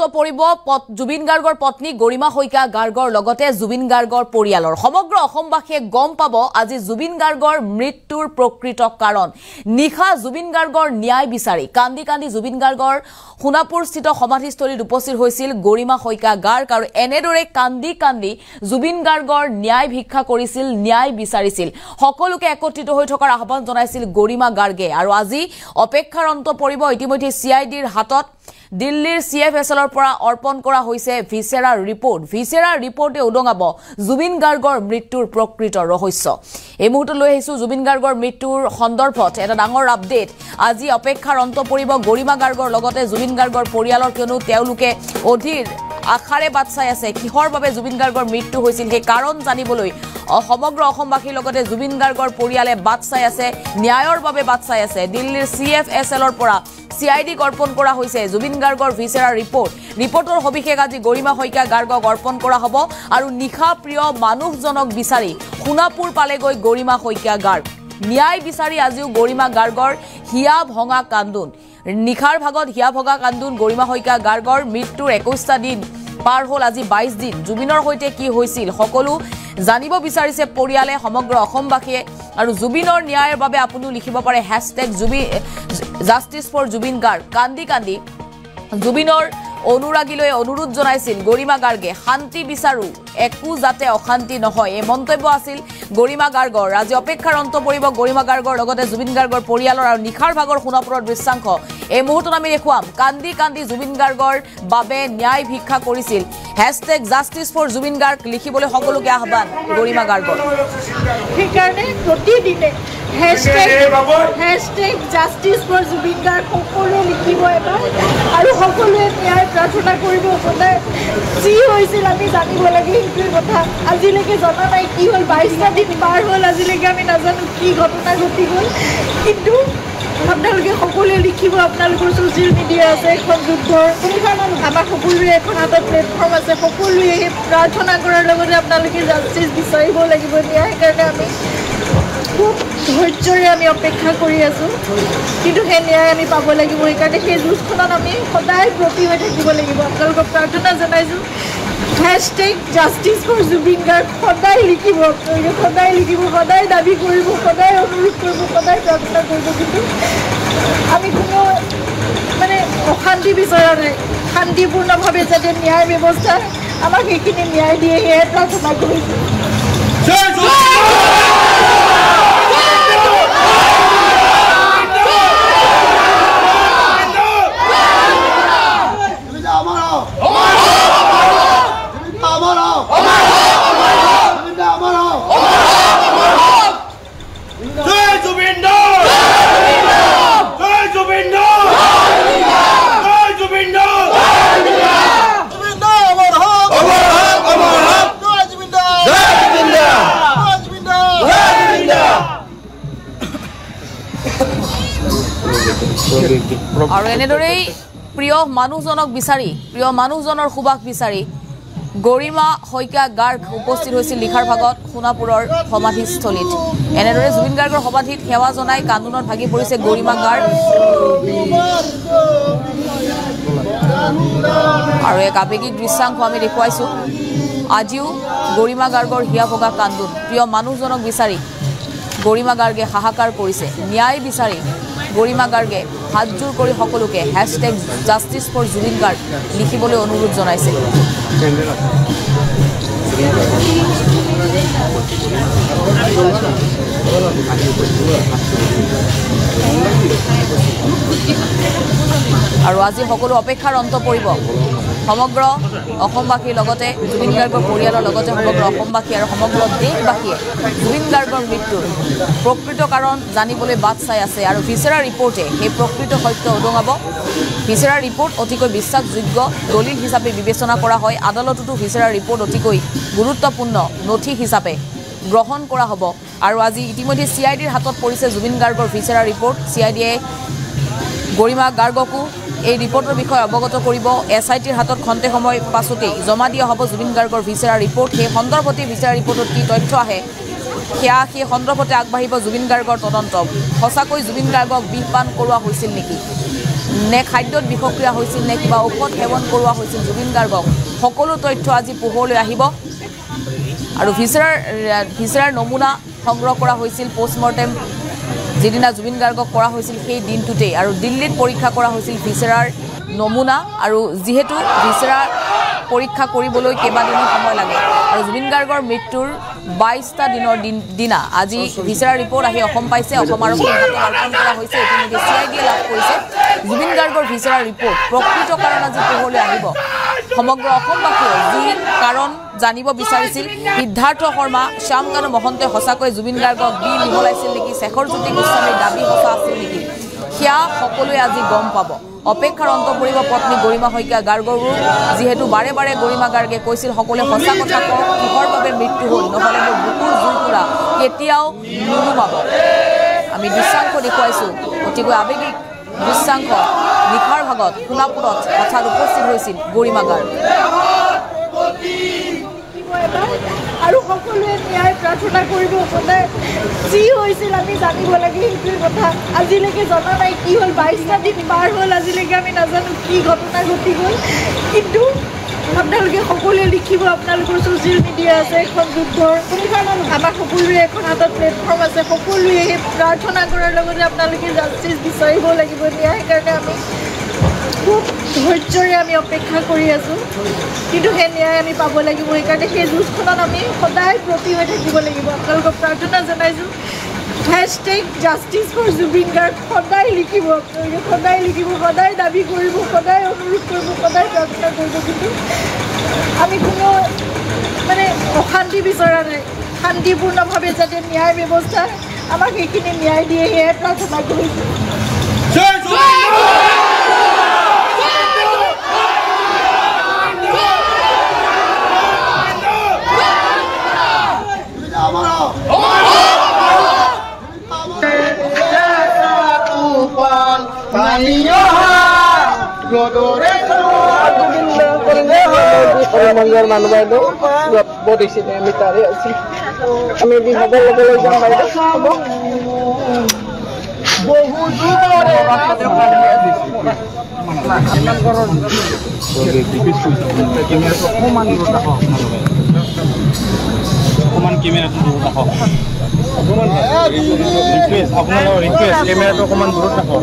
পৰিব জুবিন গাৰ্গৰ পত্নী গৰিমা শইকীয়া গাৰ্গৰ লগতে জুবিন গাৰ্গৰ পৰিয়ালৰ সমগ্ৰ অসমবাসীয়ে গম পাব আজি জুবিন গাৰ্গৰ মৃত্যুৰ প্ৰকৃত কাৰণ নিখা জুবিন গাৰ্গৰ ন্যায় বিচাৰি কান্দি কান্দি জুবিন গাৰ্গৰ সোণাপুৰস্থিত সমাধিস্থলীত উপস্থিত হৈছিল গৰিমা শইকীয়া গাৰ্গ আৰু এনেদৰে কান্দি কান্দি জুবিন গাৰ্গৰ ন্যায় ভিক্ষা কৰিছিল ন্যায় বিচাৰিছিল সকলোকে একত্ৰিত হৈ থকাৰ আহ্বান জনাইছিল গৰিমা গাৰ্গে আৰু আজি অপেক্ষাৰ অন্ত পৰিব ইতিমধ্যে সিআইডিৰ হাতত দিল্লীৰ CFSLৰ পৰা অৰ্পণ কৰা হৈছে ভিসেৰাৰ ৰিপৰ্টে উদঙাব জুবিন গাৰ্গৰ মৃত্যুৰ প্ৰকৃত ৰহস্য এই মুহূৰ্তত লৈ আহিছো জুবিন গাৰ্গৰ মৃত্যুৰ সন্দৰ্ভত এটা ডাঙৰ আপডেট আজি অপেক্ষাৰ অন্ত পৰিব গৰিমা গাৰ্গৰ লগতে জুবিন গাৰ্গৰ পৰিয়ালৰ কিয়নো তেওঁলোকে অধীৰ আখাৰে বাট চাই আছে কিহৰ বাবে জুবিন গাৰ্গৰ মৃত্যু হৈছিল সেই কাৰণ জানিবলৈ সমগ্ৰ অসমবাসীৰ লগতে জুবিন গাৰ্গৰ পৰিয়ালে বাট চাই আছে ন্যায়ৰ বাবে বাট চাই আছে দিল্লীৰ CFSLৰ পৰা CID অৰ্পণ কৰা হৈছে জুবিন গাৰ্গৰ ভিসেৰাৰ ৰিপৰ্টৰ সবিশেষ আজি গৰিমা শইকীয়া গাৰ্গক অৰ্পণ কৰা হ'ব আৰু নিখা প্ৰিয় মানুহজনক বিচাৰি সোণাপুৰ পালেগৈ গৰিমা শইকীয়া গাৰ্গ ন্যায় বিচাৰি আজিও গৰিমা গাৰ্গৰ হিয়া ভঙা কান্দোন নিখাৰ ভাগত হিয়া ভঙা কান্দোন গৰিমা শইকীয়া গাৰ্গৰ মৃত্যুৰ 21টা দিন পাৰ হ'ল আজি 22 দিন জুবিনৰ সৈতে কি হৈছিল সকলো জানিব বিচাৰিছে পৰিয়ালে সমগ্ৰ অসমবাসীয়ে আৰু জুবিনৰ ন্যায়ৰ বাবে আপুনি লিখিব পাৰে #Justice for Jubin Garg কান্দি কান্দি জুবিনৰ অনুৰাগীলৈ অনুৰোধ জনাইছিল গৰিমা গাৰ্গে শান্তি বিচাৰো একো যাতে অশান্তি নহয় এই মন্তব্য আছিল গৰিমা গাৰ্গৰ আজি অপেক্ষাৰ অন্ত পৰিব গৰিমা গাৰ্গৰ লগতে জুবিন গাৰ্গৰ পৰিয়ালৰ আৰু নিখাৰ ভাগৰ সোণাপুৰৰ দৃশ্যাংশ এই মুহূৰ্তত আমি দেখুৱাম কান্দি কান্দি জুবিন গাৰ্গৰ বাবে ন্যায় ভিক্ষা কৰিছিল #Justice for Jubin Garg লিখিবলৈ সকলোকে আহ্বান গৰিমা গাৰ্গৰ সেইকাৰণে প্ৰতিদিনে #Justice for Jubin Garg সকলোৱে লিখিব এবাৰ আৰু সকলোৱে ন্যায় প্ৰাৰ্থনা কৰিব সদায় যি হৈছিল আমি জানিব লাগে সেইটোৰ কথা আজিলৈকে জনা নাই কি হ'ল 22টা দিন পাৰ হ'ল আজিলৈকে আমি নাজানো কি ঘটনা ঘটি গ'ল কিন্তু আপোনালোকে সকলোৱে লিখিব আপোনালোকৰ ছ'চিয়েল মিডিয়া আছে এখন যুদ্ধৰ আমাৰ সকলোৰে এখন হাতত প্লেটফৰ্ম আছে সকলোৱে প্ৰাৰ্থনা কৰাৰ লগতে আপোনালোকে জাষ্টিচ বিচাৰিব লাগিব ন্যায় কাৰণে আমি খুব ধৈৰ্যৰে আমি অপেক্ষা কৰি আছোঁ কিন্তু সেই ন্যায় আমি পাব লাগিব সেইকাৰণে সেই যুঁজখনত আমি সদায় ব্ৰতী হৈ থাকিব লাগিব আপোনালোকক প্ৰাৰ্থনা জনাইছোঁ #Justice for Jubin Garg সদায় লিখিব আপোনালোকে সদায় লিখিব সদায় দাবী কৰিব সদায় অনুৰোধ কৰিব সদায় প্ৰাৰ্থনা কৰিব কিন্তু আমি কোনো মানে অশান্তি বিচৰা নাই শান্তিপূৰ্ণভাৱে যাতে ন্যায় ব্যৱস্থা আমাক সেইখিনি ন্যায় দিয়ে সেয়ে প্ৰাৰ্থনা কৰিছোঁ আৰু এনেদৰেই প্ৰিয় মানুহজনক বিচাৰি প্ৰিয় মানুহজনৰ সুবাস বিচাৰি গৰিমা শইকীয়া গাৰ্গ উপস্থিত হৈছিল লিখাৰ ভাগত সোণাপুৰৰ সমাধিস্থলীত এনেদৰে জুবিন গাৰ্গৰ সমাধিত সেৱা জনাই কান্দোনত ভাগি পৰিছে গৰিমা গাৰ্গ আৰু এক আৱেগিক দৃশ্যাংশ আমি দেখুৱাইছোঁ আজিও গৰিমা গাৰ্গৰ হিয়া ভগা কান্দোন প্ৰিয় মানুহজনক বিচাৰি গৰিমা গাৰ্গে হাহাকাৰ কৰিছে ন্যায় বিচাৰি গৰিমা গাৰ্গে হাতজোৰ কৰি সকলোকে #Justice for Jubin Garg লিখিবলৈ অনুৰোধ জনাইছে আৰু আজি সকলো অপেক্ষাৰ অন্ত পৰিব সমগ্ৰ অসমবাসীৰ লগতে জুবিন গাৰ্গৰ পৰিয়ালৰ লগতে সমগ্ৰ অসমবাসী আৰু সমগ্ৰ দেশবাসীয়ে জুবিন গাৰ্গৰ মৃত্যুৰ প্ৰকৃত কাৰণ জানিবলৈ বাট চাই আছে আৰু ভিসেৰাৰ ৰিপৰ্টে সেই প্ৰকৃত সত্য উদঙাব ভিসেৰাৰ ৰিপৰ্ট অতিকৈ বিশ্বাসযোগ্য দলিল হিচাপে বিবেচনা কৰা হয় আদালততো ভিসেৰাৰ ৰিপৰ্ট অতিকৈ গুৰুত্বপূৰ্ণ নথি হিচাপে গ্ৰহণ কৰা হ'ব আৰু আজি ইতিমধ্যে CIDৰ হাতত পৰিছে জুবিন গাৰ্গৰ ভিসেৰাৰ ৰিপৰ্ট CIDয়ে গৰিমা গাৰ্গকো এই ৰিপৰ্টৰ বিষয়ে অৱগত কৰিব SITৰ হাতত খন্তে সময় পাছতেই জমা দিয়া হ'ব জুবিন গাৰ্গৰ ভিসেৰাৰ ৰিপৰ্ট সেই সন্দৰ্ভতে ভিসেৰাৰ ৰিপৰ্টত কি তথ্য আহে সেই সন্দৰ্ভতে আগবাঢ়িব জুবিন গাৰ্গৰ তদন্ত সঁচাকৈ জুবিন গাৰ্গক বিষপান কৰোৱা হৈছিল নেকি নে খাদ্যত বিষক্ৰিয়া হৈছিল নে কিবা ঔষধ সেৱন কৰোৱা হৈছিল জুবিন গাৰ্গক সকলো তথ্য আজি পোহৰলৈ আহিব আৰু ভিছাৰাৰ নমুনা সংগ্ৰহ কৰা হৈছিল পোষ্টমৰ্টেম যেদিনা জুবিন গাৰ্গক কৰা হৈছিল সেই দিনটোতেই আৰু দিল্লীত পৰীক্ষা কৰা হৈছিল ভিছাৰাৰ নমুনা আৰু যেহেতু ভিছাৰা পৰীক্ষা কৰিবলৈ কেইবাদিনো সময় লাগে আৰু জুবিন গাৰ্গৰ মৃত্যুৰ 22টা দিনৰ দিনা আজি ভিছাৰা ৰিপৰ্ট আহি অসম পাইছে অসম আৰক্ষীৰ হাতত অৰ্পণ কৰা হৈছে ইতিমধ্যে CIDয়ে লাভ কৰিছে জুবিন গাৰ্গৰ ভিছাৰা ৰিপৰ্ট প্ৰকৃত কাৰণ আজি পোহৰলৈ আহিব সমগ্ৰ অসমবাসীয়ে যি কাৰণ জানিব বিচাৰিছিল সিদ্ধাৰ্থ শৰ্মা শ্যামকানু মহন্তই সঁচাকৈ জুবিন গাৰ্গক দি মিহলাইছিল নেকি শেখৰজ্যোতি গোস্বামীৰ দাবী সঁচা আছিল নেকি সেয়া সকলোৱে আজি গম পাব অপেক্ষাৰ অন্ত পৰিব পত্নী গৰিমা শইকীয়া গাৰ্গৰো যেহেতু বাৰে বাৰে গৰিমা গাৰ্গে কৈছিল সকলোৱে সঁচা কথা কওক কিহৰ বাবে মৃত্যু হ'ল নহ'লে মোৰ বুকুৰ জুইকুৰা কেতিয়াও নুনুমাব আমি দৃশ্যাংশ দেখুৱাইছোঁ অতিকৈ আৱেগিক দৃশ্যাংশ নিশাৰ ভাগত সোণাপুৰত হঠাৎ উপস্থিত হৈছিল গৰিমা গাৰ্গ আৰু সকলোৱে ন্যায় প্ৰাৰ্থনা কৰিব সদায় যি হৈছিল আমি জানিব লাগে সেইটোৰ কথা আজিলৈকে জনা নাই কি হ'ল 22টা দিন পাৰ হ'ল আজিলৈকে আমি নাজানো কি ঘটনা ঘটি গ'ল কিন্তু আপোনালোকে সকলোৱে লিখিব আপোনালোকৰ ছ'চিয়েল মিডিয়া আছে এখন যুদ্ধৰ আমাৰ সকলোৰে এখন হাতত প্লেটফৰ্ম আছে সকলোৱে প্ৰাৰ্থনা কৰাৰ লগতে আপোনালোকে জাষ্টিচ বিচাৰিব লাগিব ন্যায় সেইকাৰণে আমি খুব ধৈৰ্যৰে আমি অপেক্ষা কৰি আছোঁ কিন্তু সেই ন্যায় আমি পাব লাগিব সেইকাৰণে সেই যুঁজখনত আমি সদায় ব্ৰতী হৈ থাকিব লাগিব আপোনালোকক প্ৰাৰ্থনা জনাইছোঁ #জাষ্টিচ ফৰ জুবিন গাৰ্গ সদায় লিখিব আপোনালোকে সদায় লিখিব সদায় দাবী কৰিব সদায় অনুৰোধ কৰিব সদায় প্ৰাৰ্থনা কৰিব কিন্তু আমি কোনো মানে অশান্তি বিচৰা নাই শান্তিপূৰ্ণভাৱে যাতে ন্যায় ব্যৱস্থা আমাক সেইখিনি ন্যায় দিয়ে সেয়াই প্ৰাৰ্থনা কৰিছোঁ মানুহ বাইদেউ বহিছিলে আমি তাৰে আছি আমি এদিন হ'ব ল'বলৈ যাম বাইদেউ হ'ব অকমান কেমেৰাটো দূৰত ৰাখক আপোনালোকৰ ৰিকুৱেষ্ট কেমেৰাটো অকমান দূৰত ৰাখক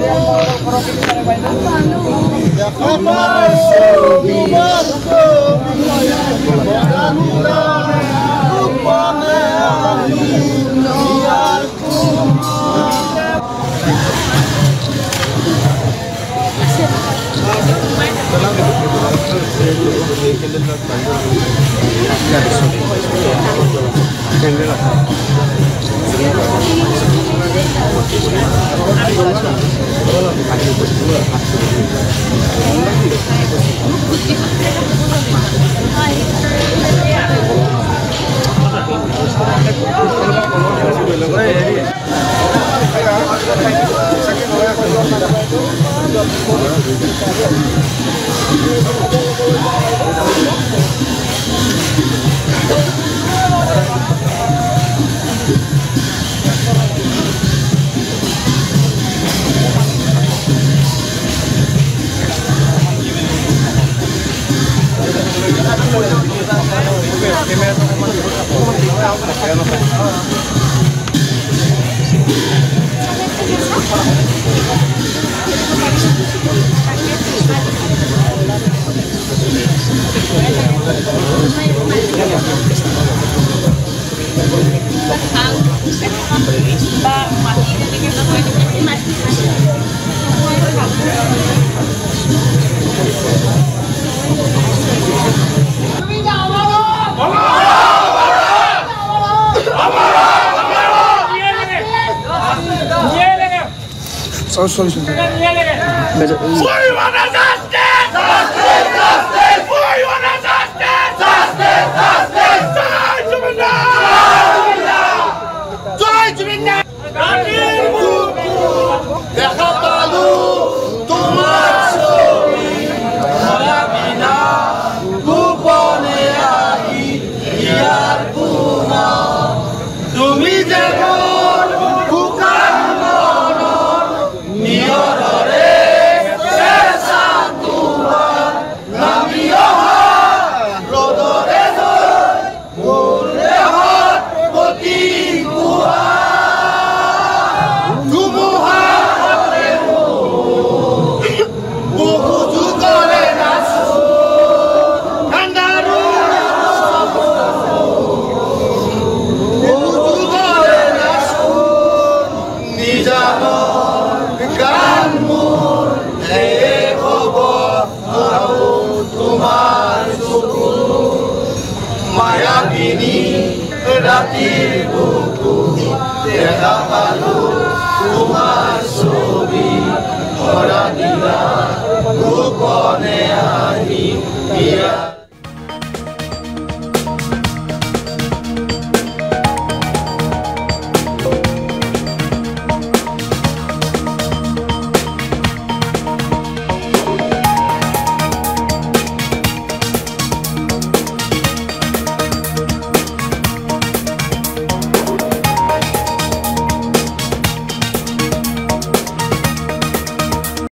Sorry. We want ৰাতিৰ বুকুত দেখা পালো